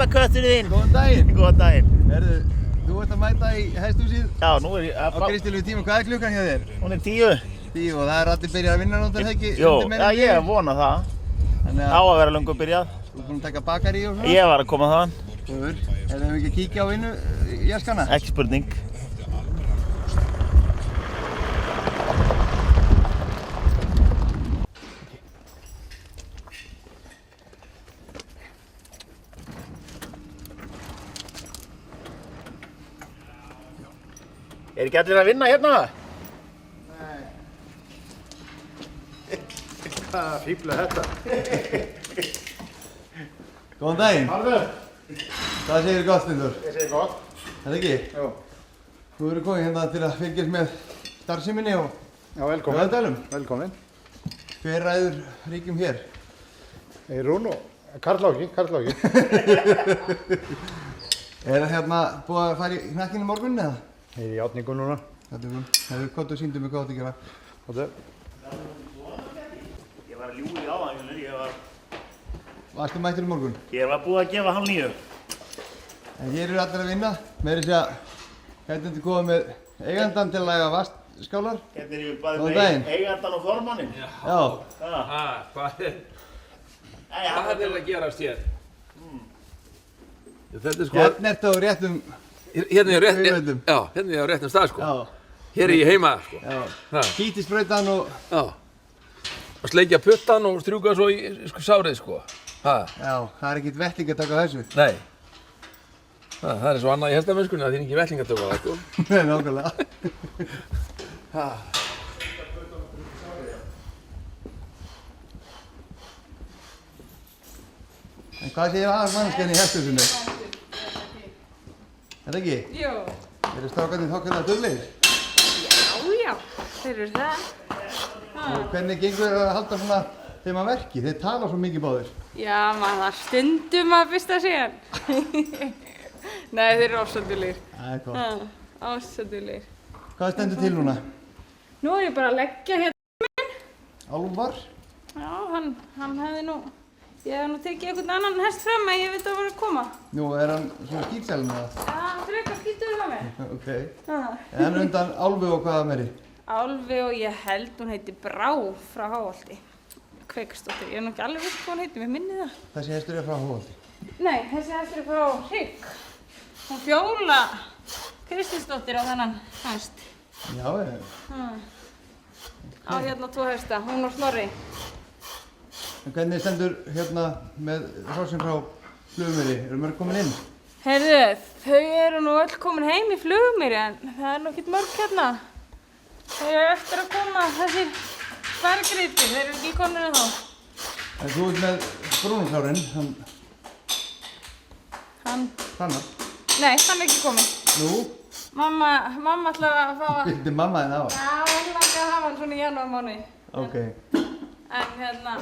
apakötturinn. Góðan daginn. Góðan daginn. Herðu, þú ert að mæta í hesthúsið Já, nú er ég á kristilegu tíma. Hvað er klukkan hjá þér? Hún er 10. 10 og það er allir byrjað að vinna nóttar ekki? Jó, já, ég vona það. Þannig Á að vera löngu byrjað. Þú er búinn að taka bakari og svona? Ég var að koma þaðan. Góður. Hefðum við ekki að kíkja á vinnu jaskana? Ekki spurning. Er ekki allir að vinna hérna? Nei. Hvað fíbla þetta? Góðan daginn. Harður. Hvað segir gott, Steindór? Ég segi gott. Það ekki? Jú. Þú eru komið hérna til að fylgjast með starfseminni og Já, velkomin. Höfðadælum. Velkomin. Hver ræður ríkjum hér? Eyrún og Karl Áki. Er það hérna búið að fara í hnakkinn í morgun eða? Ég er í játningu núna. Hefur gott og sýndu mig hvað átt að gera. Þetta Ég var að ljúga í áðan, Varstu mættur í morgun? ég var búið að gefa hann 9. En hér eru allir að vinna. Meira þess að hérna ertu komið með eigandann til að laga vastskálar. Hérna er ég bæði Góðan með daginn. eigandann og formanninn. Já. Hvað er að gerast hér? Þetta er sko... Hérna ertu á réttum... Hérna er Auðvöldum. hérna er á réttum stað sko. Já. Hér er ég heima sko. Já. Kítisbrautan og... Já. Og sleikja puttan og strjúka svo í sárið sko. Ha. Já, það er ekkert vettling að taka á þessu. Nei. Það er svo annað í hestamennskunni að þið er ekki vettlingatöku á það sko. Nei, nákvæmlega. Ha. En hvað segir aðalmannskjarni í hesthúsinu? Er það ekki? Jú. Eru strákarnir þokkarlega duglegir? Já, þeir eru það. Og hvernig gengur þér að halda svona þeim að verki? Þeir tala svo mikið báðir. Já, maður þarf stundum að fyrsta síðan. Nei, þeir eru ofsadulegir. Það er gott. Ofsadulegir. Hvað stendur til núna? Nú er ég bara að leggja hérna. Álfar? Já, hann hefði nú... Ég hef nú tekið einhvern annan hest fram að ég veit að vera að koma. Nú, er hann svona skýtsælinn eða? Já, hann frekar skýtuður hjá mér. Ok. En undan Álfi og hvaða meiri? Álfi og ég held hún heiti Brá frá Háholti. Kveiksdóttir. Ég er nú ekki alveg viss hvað hún heiti, mér minni það. Þessi hestur er frá Háholti. Nei, þessi hestur er frá Hrygg. Hún Fjóla Kristinsdóttir á þennan hest. Já, Á hérna 2 hesta, hún og Snorri. En hvernig stendur hérna með hrossin frá Flugumýri? Eru mörg komin inn? Heyrðu, þau eru nú öll komin heim í Flugumýri en það er nú ekkert mörg hérna. Þau eru eftir að koma þessir bergrítir, þeir eru ekki komin þá. En þú ert með brúnusárinn, Hann, Hrannar. nei, hann er ekki komin. Nú, Mamma ætlar að fá að... vildi mamma þinn á? Já, hann langar að hafa hann svona í janúarmánuði. Ok. En hérna,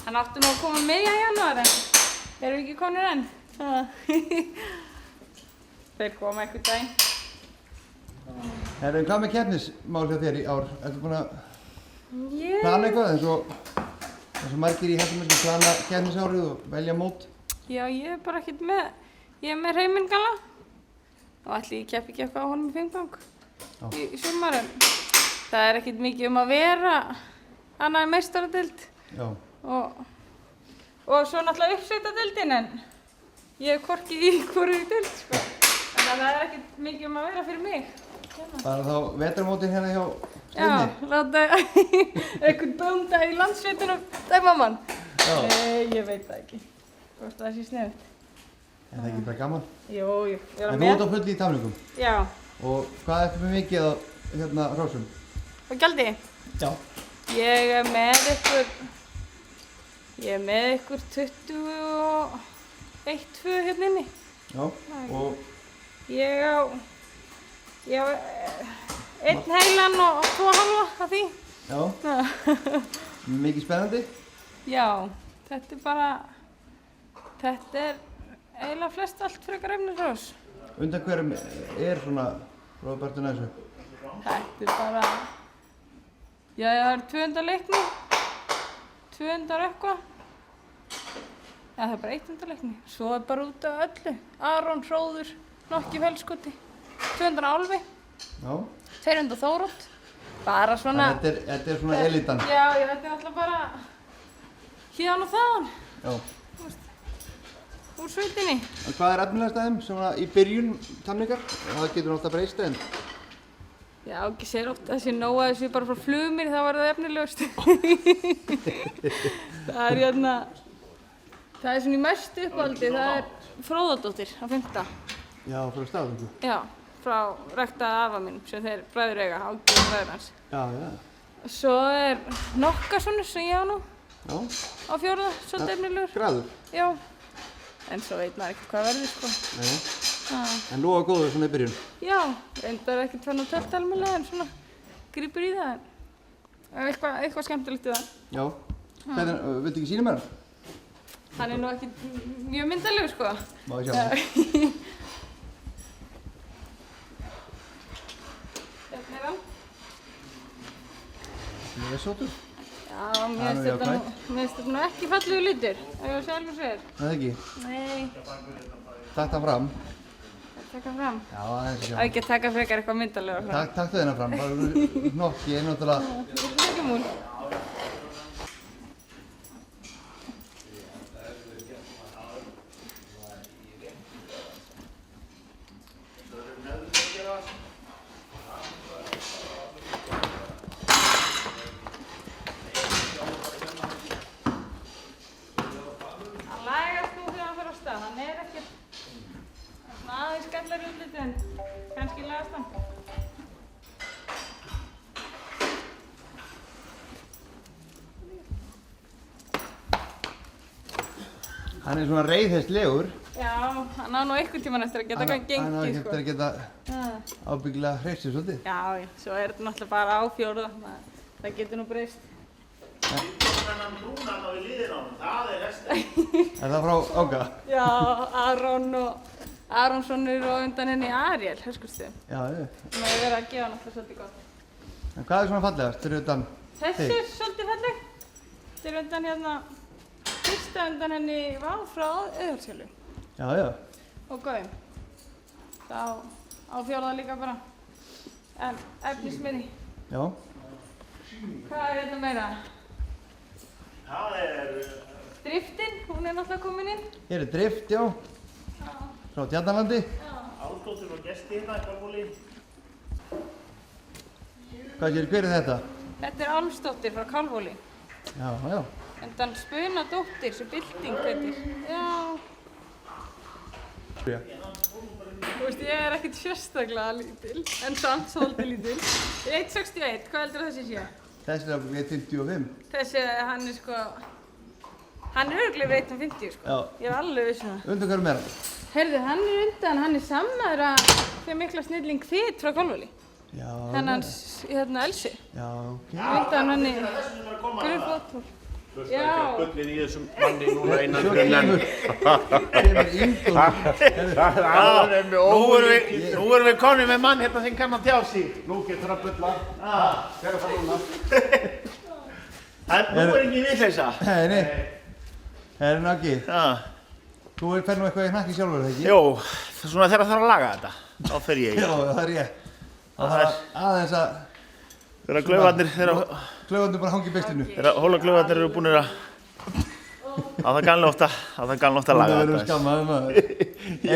hann átti nú að koma miðjan janúar en þeir eru ekki komin enn. Þeir koma einhvern daginn. Herru, hvað með keppnismál hjá þér í ár? Ertu búin að plana eitthvað eins og margir í hestamennskuna plana keppnisárið og velja mót? Já, ég er bara ekkert með, ég er með Reymingala og ætli ég keppi ekki eitthvað á honum í pingpong í sumar en það er ekkert mikið um að vera annað en meistaradeild og svo náttúrulega uppsveitadeildin en ég hef hvorki í hvoru deild sko. Þannig að það er ekkert mikið um að vera fyrir mig. Bara þá vetrarmótin hérna hjá Steini? Já, láta einhvern bónda í landsveitunum dæma mann. Nei, ég veit það ekki. Hvort það sé sniðugt. Er það ekki bara gaman? Jú, En þú ert á fulli í tamningum? Já. Og hvað ertu með mikið á hérna hrósum? Og gjaldi? Já. Ég er með ykkur 21-2 hérna inni. Já, og? Ég á einn heilan og 2 halva af því. Já. Mikið spennandi? Já, þetta er eiginlega flest allt frekar efnishrós. Undan hverjum er svona Róbertu Næsu? Þetta er bara, já það er 200 leiknum, 200 eitthvað. það er bara eitt undarleikni. Svo er bara út af öllu. Aron, Hróður, Nokki Fellskoti, 200 Álfi, Já. 200 Þórótt. Bara svona... Þetta er svona elitan. Já, þetta er alltaf bara hérna og þaðan. Já. Úr sveitinni. En hvað er efnilegast af þeim svona í byrjun tamningar? Það getur alltaf breyst en... Já, ekki sér oft að sé nóg að þessu bara frá flugmir, þá var það efnilegust. Það er hérna... Það er svona í mestu uppáldi, það er Fróðadóttir á 5. Já, frá Staðargöngu. Já, frá ræktaða afa minn sem þeir bræður eiga, Ágúst bræður hans. Já, já. Svo er Nokkasonur sem ég á nú Já. á 4. svolítið efnilegur. Graður. Já. En svo veit maður ekkert hvað verður, sko. Nei. Ah. En loga góður svona í byrjun. Já, reyndar ekkert fann á telt almennilega en svona grípur í það. En eitthvað skemmtilegt í það. Já. Hvernig, viltu ekki sýna mér hann? Hann er nú ekkert mjög myndalegur, sko. Má ég sjá hann? Hérna er hann. Ég er sótur. Já, mér finnst þetta nú ekki fallegu litur, ef ég sjálfur segir. Það ekki? Nei. Takk það fram. Taka fram. Já, aðeins að sjá. Á ekki að taka frekar eitthvað myndalegur. Takk þau hérna fram. Bara Nokki er náttúrulega... Þetta er ekki múl. Hann er ekkert aðeins skallari útliti en kannski lagast hann. Hann er svona reiðhestlegur. Já, hann á nú einhvern tímann eftir að geta gengið, Hann á ekki sko. eftir að geta ábyggilega hreifsið svolítið. Já, svo er þetta náttúrulega bara á 4. Það getur nú breyst. Þennan brúnan á við liðin á hann, það er hestur. Er það frá Ága? Já, Aron og Aronsonur og undan henni Ariel, hörskustu. Já, ég. Það hefur verið að gefa náttúrulega svolítið gott. En hvað er svona fallegast fyrir utan Þessi þig? er svolítið falleg. Þetta er undan hérna, fyrsta undan henni var frá Auðarsjölu Já, já. og Gaum. Það á 4. líka bara. En efnisminni. Já. Hvað er þetta meira? Það er... Driftin, hún er náttúrulega komin inn. Hér er drift, já. Frá Tjarnarlandi. Ástóttur og gesti hérna í Kálfhóli. Hver er þetta? Þetta er Álfsdóttir frá Kálfhóli. Já, já. Undan Spunadóttir sem bylting heitir. Já. Já. Þú veist, ég er ekkert sérstaklega lítil, en samt svolítið lítil. 1,61, hvað heldur þessi sé? Þessi er 1,55. Þessi, hann er sko... Hann er örugglega 1,50 sko. Já. Ég er alveg viss um það. Undan hverju meira? Heyrðu, hann er undan, hann er sammaður að þeim mikla snilling Kvít frá Kálfhóli. Já. Hennan, hérna, Elsi. Já, ok. Undan henni Grunnfótból. Já. Gullin í þessum manni núna innan Svo grunnan. kemur Ingól. Nú erum við konið með mann hérna sem kann að tjá sig. Nú getur það bulla. Þegar það núna. Nú er engin vitleysa. Nei. Það er Nokki. Já. Þú fer nú eitthvað í hnakki sjálfur, það ekki? Jó, það er svona þegar það þarf að laga þetta. Þá fer ég. Já, það er ég. Það er aðeins að... Þegar klaufarnir, Klaufarnir bara hangi í bestinu. þegar hólaklaufarnir eru búinir að... Á það galnótt að laga Það verður þetta. skammaður maður.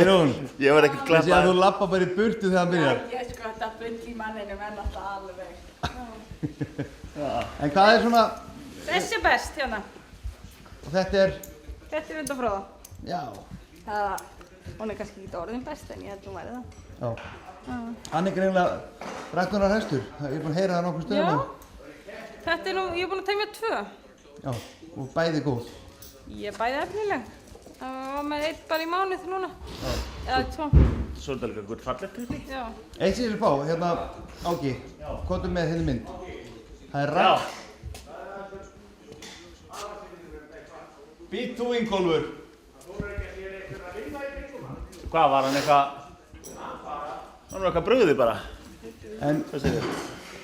Er hún? Ég verð ekkert Þessi að þú gleppaður. lappa bara í burtu þegar hann byrjar. Ég sko þetta bull í manninum er náttúrulega alveg. En hvað er svona... Þessi er best hérna. Og þetta er... Þetta er undan fróða. Já. Hún er kannski ekki orðin best en ég held hún væri það. Já. Hann er greinlega ræktunar hestur. Ég er búinn að heyra það nokkur stöðum. Já. Þetta er nú, ég er búinn að temja 2. Já. Og bæði góð. Ég er bæði efnileg. Það var með 1 bara í mánuð núna. Já. Eða 2. Svo er þetta líka gutt fallegt þetta. Já. Eitt sem ég vil fá, hérna, Áki. Komdu með hérna mynd. Það er Já. rækt. Být þú Ingólfur. Hvað var hann eitthvað? Hann var eitthvað brugðið bara. En, Hvað segir þið?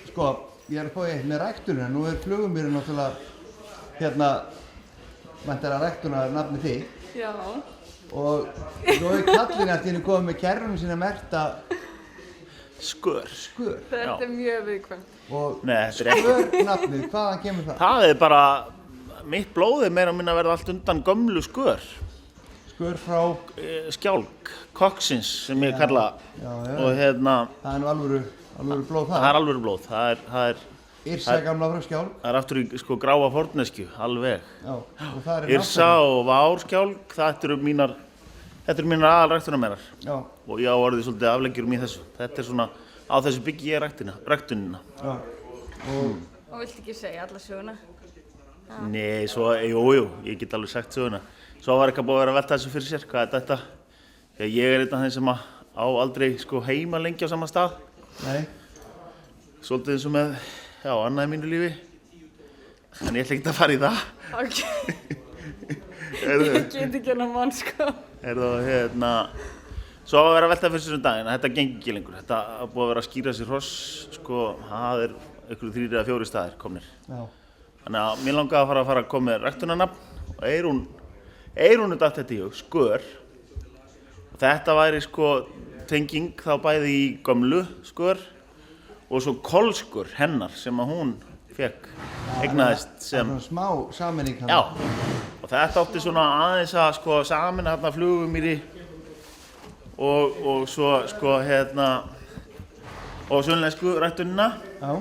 sko, ég er að fá eitt með ræktunina. Nú er flugumýrin náttúrulega, hérna, mænt er að ræktuna nafni þig. Já. Og svo er kallinn allt í henni komið með kerrunum sína merkta Skör. Skör. Þetta er mjög viðkvæmt. Og Nei, þetta er ekki. Skörnafnið, hvaðan kemur það? Það er bara, mitt blóð er meira að minna að verða allt undan gömlu skör. Skör frá... Skjálk, koksins sem ég kalla. Já. Og Það er nú alvöru blóð það. það er alvöru blóð. Það er Yrsa gamla frá Skjálk. Það er aftur í sko gráa forneskju, alveg. Já, og það er Yrsa og Várskjálk, þetta eru mínar aðalræktunarmerar. Já. Og ég á orðið svolítið afleggjurum í þessu. Þetta er svona, á þessu byggi ég ræktunina. Já. Og viltu ekki segja alla söguna? Nei, svo, jú, ég get alveg sagt söguna. Svo var eitthvað búið að vera að velta þessu fyrir sér, hvað er þetta? Þegar ég er einn af þeim sem á aldrei sko heima lengi á sama stað. Nei. Svolítið eins og með, annað í mínu lífi. En ég ætla ekki að fara í það. Ok. Ég get ekki hennar mann, sko. Svo var að vera að velta fyrir sér daginn að þetta gengi ekki lengur. Þetta búið að vera að skýra sér hross, sko, það er einhverju 3 eða 4 staðir komnir. Já. Þannig að mér langaði að fara að koma með ræktunarnafn og Eyrún er datt þetta í hug, skör. Og þetta væri sko tenging þá bæði í gömlu skör og svo kolskur hennar sem að hún fekk, eignaðist sem... Það er svona smá sammenning hann. Já, og þetta átti svona aðeins að sko sameina hérna Flugumýri og svo sko og sunnlensku ræktunina. Já.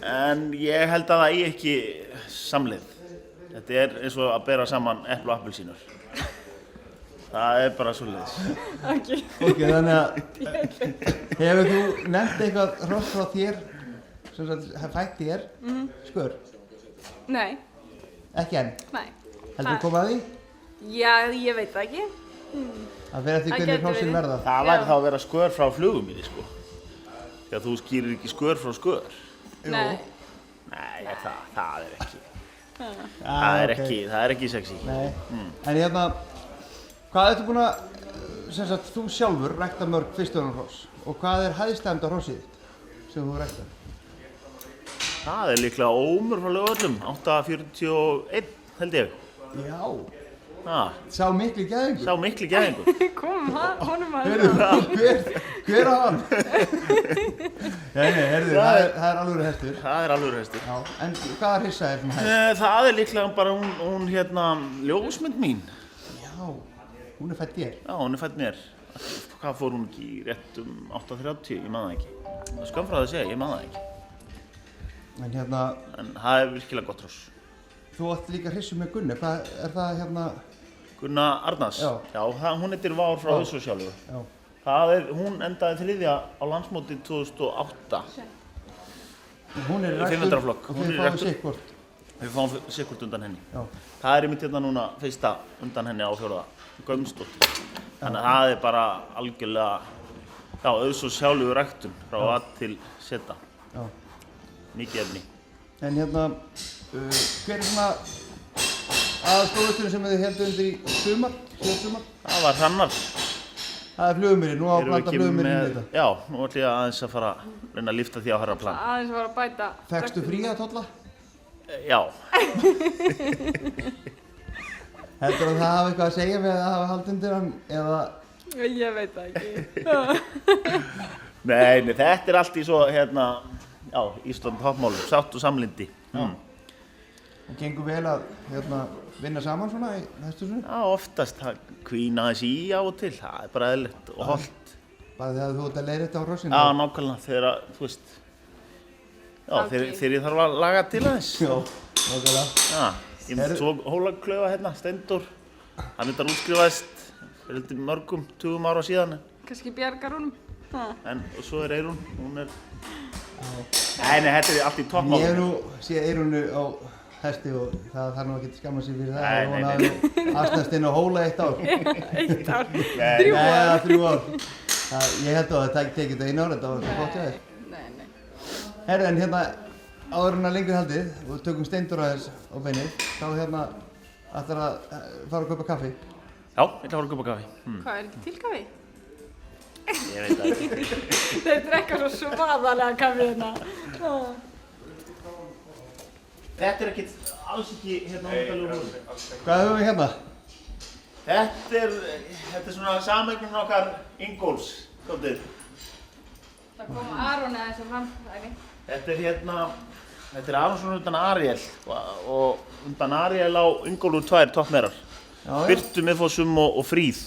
En ég held að það eigi ekki samleið. Þetta er eins og að bera saman epli og appelsínur. Það er bara svoleiðis. Ok, þannig að hefur þú nefnt eitthvað hross frá þér sem sagt fætt þér skör? Nei. Ekki enn? Nei. Heldur þú koma að því? Já, ég veit það ekki. Það fer eftir hvernig hrossin verða. Það væri þá að vera skör frá Flugumýri, sko. Því að þú skýrir ekki skör frá skör. Nei. Nei, það er ekki. Það er ekki sexy. Nei. En hvað ertu búin að, sem sagt, þú sjálfur rækta mörg fyrstöðunarhross og hvað er hæðstæmda hrossið þitt sem þú ræktar? Það er líklega ómur frá Laugavöllum, 841 held ég. Já. Sá mikli gæðingur. Sá mikli gæðingur. Kom honum að Hver á hann? Heyrðu, það er alvöru hestur. Það er alvöru hestur. Já, en hvaða hrissa er svona hest? Það er líklega bara hún ljósmynd mín. Já, hún er fædd þér. Já, hún er fædd mér. Hvað fór hún ekki í rétt 8:30? Ég man það ekki. Það er skömm frá það að segja, ég man það ekki. En það er virkilega gott hross. Þú átt líka hrissu með Gunni, hvað er það Gunna Arnars? Já, hún heitir Vár frá þessu sjálfu. Já. Hún endaði 3. á landsmóti 2008. Hún er í ræktur og þið fáið sikkvort. Við fáum sikkvort undan henni. Já. Það er einmitt hérna núna fyrsta undan henni á 4. Gaumsdóttir. Þannig að það er bara algjörlega, auðvitað sjálfu ræktun frá A til Z. Já. Mikið efni. En hver er svona aðstofusturinn sem þið heldur undir í síðan sumar? Það var Hrannar. Það er Flugumýri, nú á að blanda Flugumýri inn í þetta. Já, nú ætlum ég aðeins að fara að reyna að lyfta því á hærra plan. Aðeins að fara að bæta. Fékkstu fría tolla? Já. Heldur það hafa eitthvað að segja með að hafa haldið undir hann, eða? Ég veit það ekki. Nei, þetta er allt í svo, Ísland toppmálum, sátt og samlyndi. Og gengur vel að vinna saman svona í hesthúsinu? Já, oftast hvína þess í á og til, það er bara eðlilegt og hollt. Bara þegar þú ert að leiðrétta á hrossinu? Já, nákvæmlega, þegar, þú veist, þegar ég þarf að laga til aðeins. Já, nákvæmlega. Já, ég myndi svo hólaklaufa Steindór, hann þetta útskrifaðist fyrir mörgum 20 ára síðan. Kannski bjargar honum. Og svo er Eyrún, hún er... Nei, þetta er allt í toppmálum. Ég hef nú séð Eyrúnu á hesti og það þarf nú ekki að skamma sig fyrir það. Hún hafði aðstæðst inn á hóla 1 ár. 1 ár? 3 ár? Nei, 3 ár. Ég held að það tekið þetta 1 ár, þetta var gott hjá þér. Nei. Herðu, en áður en að lengur haldið og við tökum Steindór aðeins á beinið, þá ætlar að fara að kaupa kaffi. Já, ég ætla að fara að kaupa kaffi. Hvað, er ekki til kaffi? Ég veit það ekki. Þeir drekka svo svaðalega kaffi hérna. Þetta er ekkert alls ekki hérna ándalega hús. Hvað höfum við hérna? Þetta er svona sameignin okkar Ingólfs, dóttir. Það kom Aron eða þessu fram, það ekki? Þetta er Aronsson undan Ariel og undan Ariel á Ingólfur 2 toppmerar. Birtu, Miðfossum og Fríð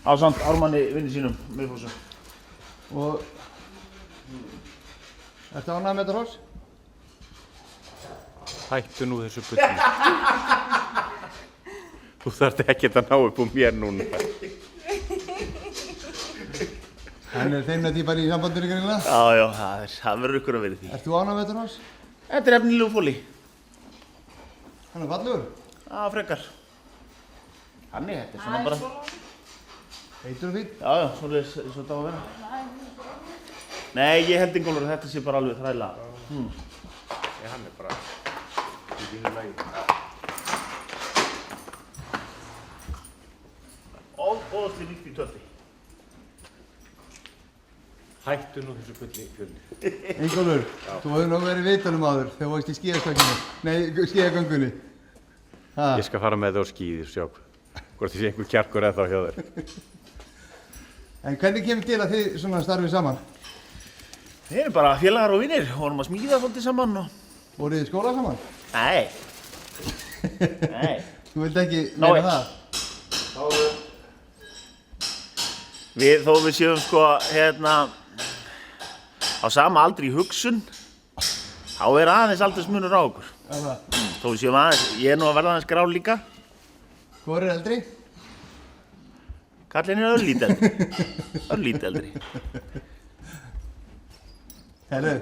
ásamt Ármanni vinni sínum Miðfossum. Og ertu ánægð með þetta hross? Hættu nú þessu bulli. Þú þarft ekkert að ná upp úr mér núna. Hann þeimna típar í sambandinu greinilega. Já, það verður ykkur að vera því. Ert þú ánægð með þetta hross? Þetta er efnilegu fóli. Hann fallegur. Frekar. Þannig, þetta er svona bara... Heitur og fín. Já, svoleiðis eins og þetta á að vera. Nei, ég held Ingólfur að þetta sé bara alveg þræla. Hann er bara í þínu lagi. Óðsli líkt í tölti. Hættu nú þessu bulli, Fjölnir. Ingólfur, þú hefur nú verið viðtalum áður þegar þú varst í skíðagöngunni. Ég skal fara með það á skíði og sjá hvort það sé einhver kjarkur eða þá hjá þér. En hvernig kemur til að þið svona starfið saman? Við erum bara félagar og vinir, vorum að smíða svolítið saman og... Voruð þið í skóla saman? Nei. Þú vilt ekki meina það? Þó við séum sko á sama aldri í hugsun, þá er aðeins aldursmunur á okkur. Þó við séum aðeins, ég er nú að verða aðeins grár líka. Hvor er eldri? Kallinn er örlítið eldri. Örlítið eldri. Herru,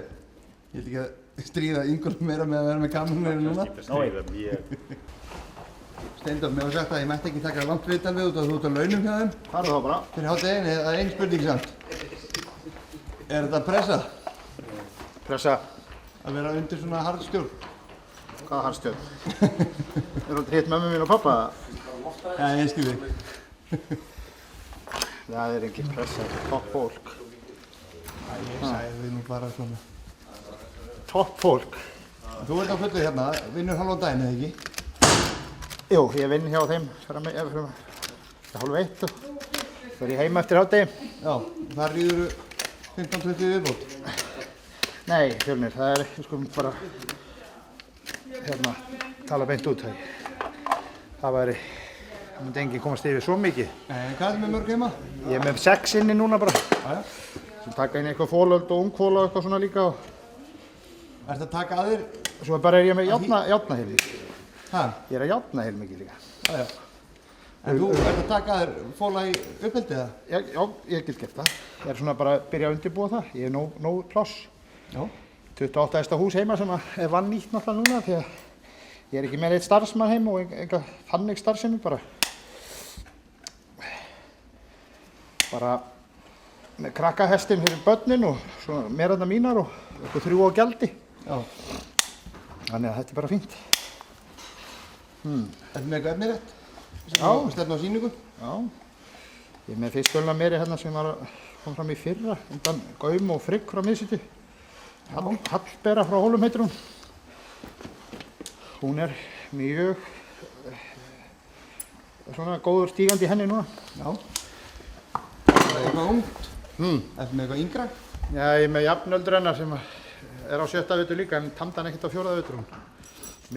ég vil ekki að stríða Ingólf meira með að vera með kamerunni núna. Steindór, mér var sagt að ég mætti ekki taka langt viðtal við út af þú ert á launum hjá þeim. Farðu þá bara. Fyrir hádeginu, það er ein spurning samt. Er þetta pressa? Pressa. Að vera undir svona harðstjórn? Hvaða harðstjórn? Er hún hitt mömmu mín og pappa? Já, ég skil þig. Það er engin pressa, þetta er topp fólk. Ég sagði nú bara svona. Topp fólk? Þú ert á fullu hérna, vinnur halvan daginn eða ekki? Jú, ég vinn hjá þeim fyrir hálf 1 og fer ég heim eftir hádegi. Já, þar ríður 15-20 viðbót. Nei, Fjölnir, það er, við skulum bara tala beint út. Það myndi enginn komast yfir svo mikið. En hvað er með mörg heima? Ég er með 6 inni núna bara. Jájá. Svo taka inn eitthvað fólöld og ungfóla og eitthvað svona líka. Ertu að taka að þér? Svo bara er ég með járnaheilmi. Hæ? Ég er að járna heilmikið líka. Jájá. En þú ert að taka að þér fóla í uppeldi eða? Já, ég get gert það. Ég er svona bara að byrja að undirbúa það. Ég er nóg pláss. Já. 28. hús heima sem er vannýtt náttúrulega núna því að ég er ekki með neitt starfsmann heim og enga þannig starfsemi bara með krakkahestin fyrir börnin og svona merarna mínar og eitthvað 3 á gjaldi. Já. Þannig að þetta er bara fínt. Ertu með eitthvað efnirétt? Já. Stefna á sýningu? Já. Ég er með fyrstölna meri hérna sem kom fram í fyrra undan Gaum og Frigg frá Miðsítu. Hallbera frá Hólum heitir hún. Hún er mjög svona góður stígandi í henni núna. Já. Eitthvað ungt? Ertu með eitthvað yngra? Já, ég er með jafnöldur hennar sem er á 7. vetur líka en tamdi hann ekkert á 4. vetur. Hún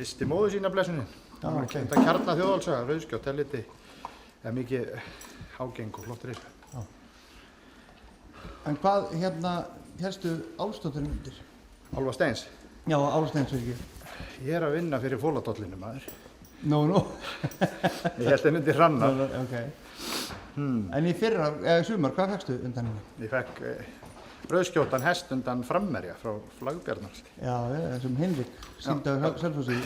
misti móður sína blessunin. Já, ok. Þetta kjarna þjóðálsaga, rauðskjótt, helviti. Það er mikið hágeng og flottir reisur. Já. En hvað hérstu Álfsdóttir undir? Álfa Steins. Já, Álfsteinsvirkir. Ég er að vinna fyrir fóladollinu maður. Nú. Ég held henni undir Hrannar. Ok. En í fyrra, eða sumar, hvað fékkstu undan henni? Ég fekk rauðskjóttan hest undan Frammerja frá Flagbjarnars. Já, þessum Hinrik, sýndi á Selfossi.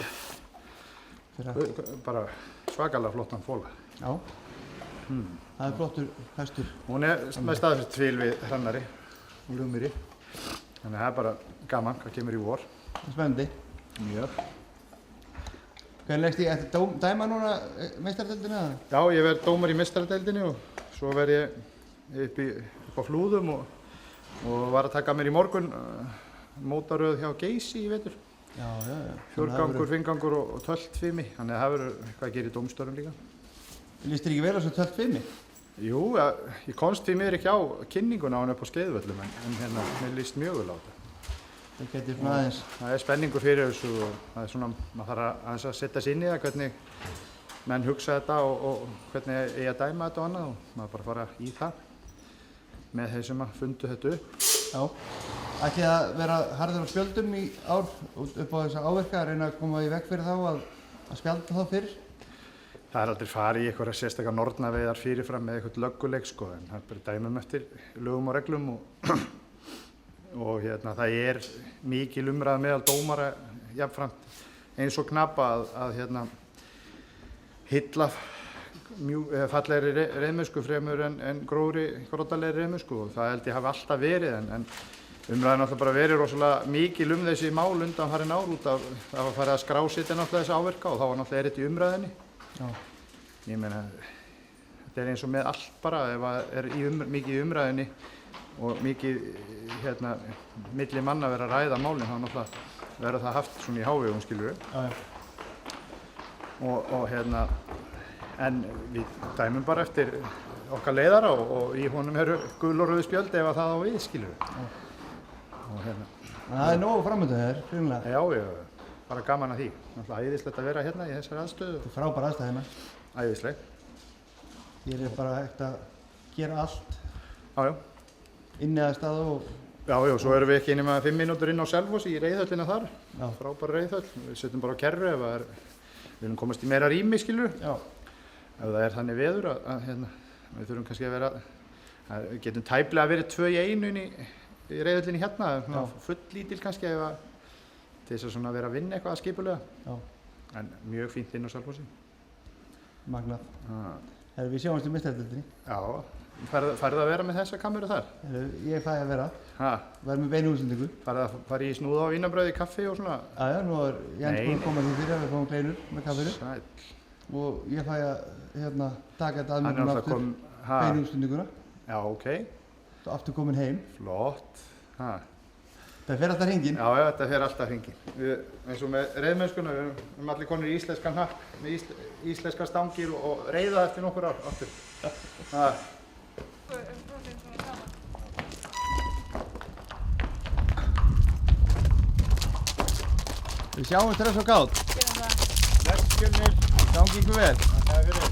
Bara svakalega flottan fóla. Já. Það er flottur hestur. Hún er með staðfest tvil við Hrannari og Lúmýri. Þannig að það er bara gaman hvað kemur í vor. Það er spennandi. Mjög. Hvernig leggst ég eftir dæma núna meistaradeildinu eða? Já, ég verð dómar í meistaradeildinni og svo verð ég upp á Flúðum og var að taka mér í morgun mótaröð hjá Geysi í vetur. Já. 4-gangur, 5-gangur og 12 fimi. Þannig að það verður eitthvað að gera í dómstörfum líka. Lýst þér ekki vel á svo tölt fimmi? Jú, ég komst því mér ekki á kynninguna á hann upp á Skeiðvöllum en hérna, mér líst mjög vel á þetta. Það getur svona aðeins. Það er spenningur fyrir þessu og það er svona, maður þarf aðeins að setja sig inn í það hvernig menn hugsa þetta og hvernig ég að dæma þetta og annað og maður bara fara í það með þeir sem að fundu þetta upp. Já. Ætti að vera harður á spjöldum í ár upp á þessa áverka að reyna að koma í veg fyrir þá að spjalda þá fyrir? Það er aldrei farið í eitthvað sérstakar nornaveiðar fyrirfram með eitthvað lögguleik sko en það er bara dæmum eftir lögum og reglum og hérna það er mikil umræða meðal dómara jafnframt eins og knappa að hérna hylla fallegri reiðmennsku fremur en grófri grótalegri reiðmennsku og það held ég hafi alltaf verið en umræðan alltaf bara verið rosalega mikil þessi mál undan farin ár út af það var farið að skrásitja náttúrulega þessi áverka og þá var náttúrulega þetta í umræðinni. Já. Ég meina þetta er eins og með allt bara ef það er mikið í umræðinni og mikið hérna milli manna verið að ræða málin þá náttúrulega verður það haft svona í hávegum skilur við. Já. Og hérna en við dæmum bara eftir okkar leiðara og í honum eru gul og rauð spjöld ef það á við skilur við. Og hérna. Það er nógu framöndu þér, grunlega. Já, bara gaman að því. Náttúrulega æðislegt að vera hérna í þessari aðstöðu. Þetta er frábær aðstæð hérna. Æðisleg. Ég er bara ekkert að gera allt. Já. Inni að staða og... Já, svo erum við ekki inni með 5 mínútur inn á Selfossi í reiðhöllina þar. Já. Frábær reiðhöll. Við setjum bara á kerru ef við viljum komast í meira rými, skilur. Já. Ef það er þannig veður að hérna, við þurfum kannski að vera, við getum tæplega verið 2 í 1 í reiðhöllinni hérna, full lítil kannski til þess að svona vera að vinna eitthvað skipulega. Já. En mjög fínt inn á Selfossi. Magnað. Við sjáumst í meistaradeildinni. Já. Færðu að vera með þessa kameru þar? Ég fæ að vera. Verð með beinu útsendingu. Færðu í snúða og vínarbrauð í kaffi og svona? Já, nú er Jens búinn að koma því fyrir að við fáum kleinur með kaffinu. Sæll. Og ég fæ að taka þetta að mér aftur beinu útsendinguna. Já, ok. Og aftur komin heim. Flott. Það fer alltaf hringinn. Já, þetta fer alltaf hringinn. Eins og með reiðmennskuna, við erum allir konur í íslenskan hnapp með íslenskar stangir og reiða eftir nokkur ár aftur. Við sjáum stress og gát. Gerum það. Blessgjörnir. Gangi ykkur vel. Takk fyrir.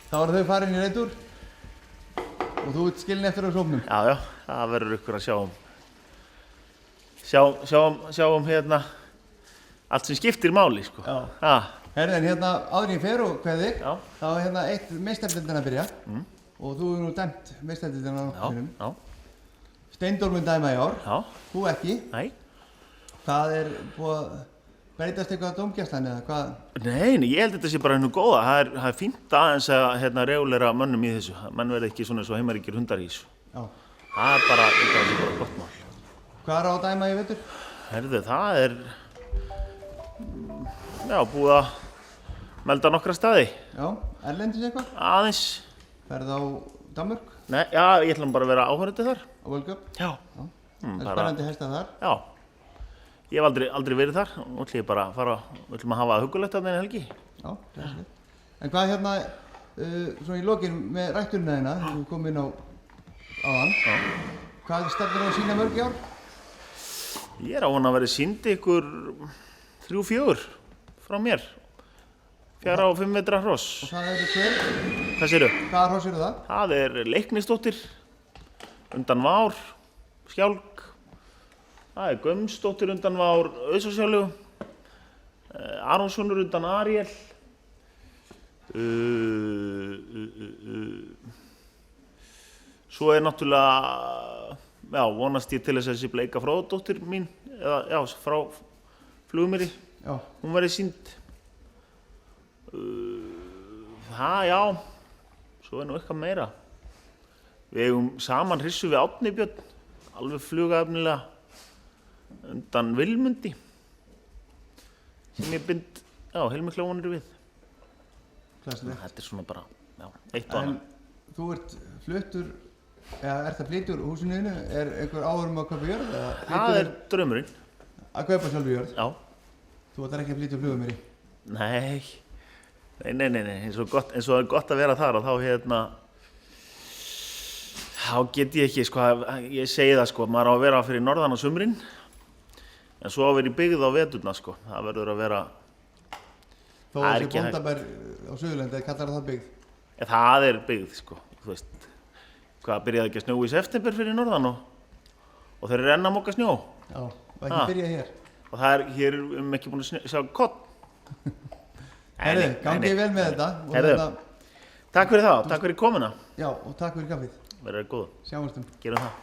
Þá eru þau farin í reitur og þú ert skilin eftir á sóknum. Já, það verður ykkur að sjá hérna allt sem skiptir máli, sko. Já. Herðin, hérna áður ég fer og kveði þig, þá er hérna eitt meistaradeildin að byrja og þú hefur nú dæmt meistaradeildina á nokkuð sinnum. Já. Steindór mun dæma í ár. Já. Þú ekki. Nei. Hvað er búið að breytast eitthvað á dómgæslan eða hvað? Nei, ég held að þetta sé bara hennu góða. Það er fínt aðeins að regulera mönnum í þessu. Menn verði ekki svona svo heimaríkir hundar í þessu. Já. Það er bara gott mál. Hvað er á að dæma í vetur? Herðu, það er búið að melda nokkra staði. Já, erlendis eitthvað? Aðeins. Ferð á Danmörk? Nei, já, ég ætlum bara að vera áhorfandi þar. Á World Cup? Já. Það er spennandi hestað þar? Já. Ég hef aldrei verið þar og ætlum ég bara að fara, ætlum að hafa það huggulegt þarna í helgi. Já, glæsilegt. En hvað hérna, svona í lokin með rækturina þína, þú kom inn á áðan, hvað stefnir á að sýna mörg í ár? Ég er á hann að vera sýndi ykkur 3-4 frá mér. 4 og 5 metra hross. Og það eru hver? Hvað séru? Hvaða hross eru það? Það er Leiknisdóttir, undan Vár, Skjálk. Það er Gumsdóttir undan Vár, Auðsósjálu. Aronssonur undan Ariel. Svo er náttúrulega, vonast ég til þess að þessi Bleika Fróðadóttir mín, eða frá Flugumýri, hún verið sýnd. Svo er nú eitthvað meira. Við eigum saman hrissu við Árni Björn, alveg flugafnilega, undan Vilmundi, sem ég bind, heilmikla vonir við. Klassilegt. Þetta er svona bara, eitt og annað. En þú ert fluttur Er það flytja úr húsinu þínu? Er einhver áhuga að kaupa jörð? Það er draumurinn. Að kaupa sjálfur jörð? Já. Þú ætlar ekki að flytja úr Flugumýri? Nei, eins og það er gott að vera þar og þá get ég ekki, sko, ég segi það, sko, maður á að vera fyrir norðan á sumrin, en svo á að vera í byggð á veturna, sko, það verður að vera... Þó að þessi bóndabær á Suðurlandi, kallar það byggð? Það er byggð, sko, þú veist, hvað, byrjaði ekki að snjóa í september fyrir norðan og þeir eru enn að moka snjó. Já, og ekki byrjað hér. Og það er, hér erum ekki búin að sjá kott. Herðu, gangið vel með þetta. Herðu, takk fyrir það, takk fyrir komuna. Já, og takk fyrir kaffið. Verður góð. Sjáumstum. Gerum það.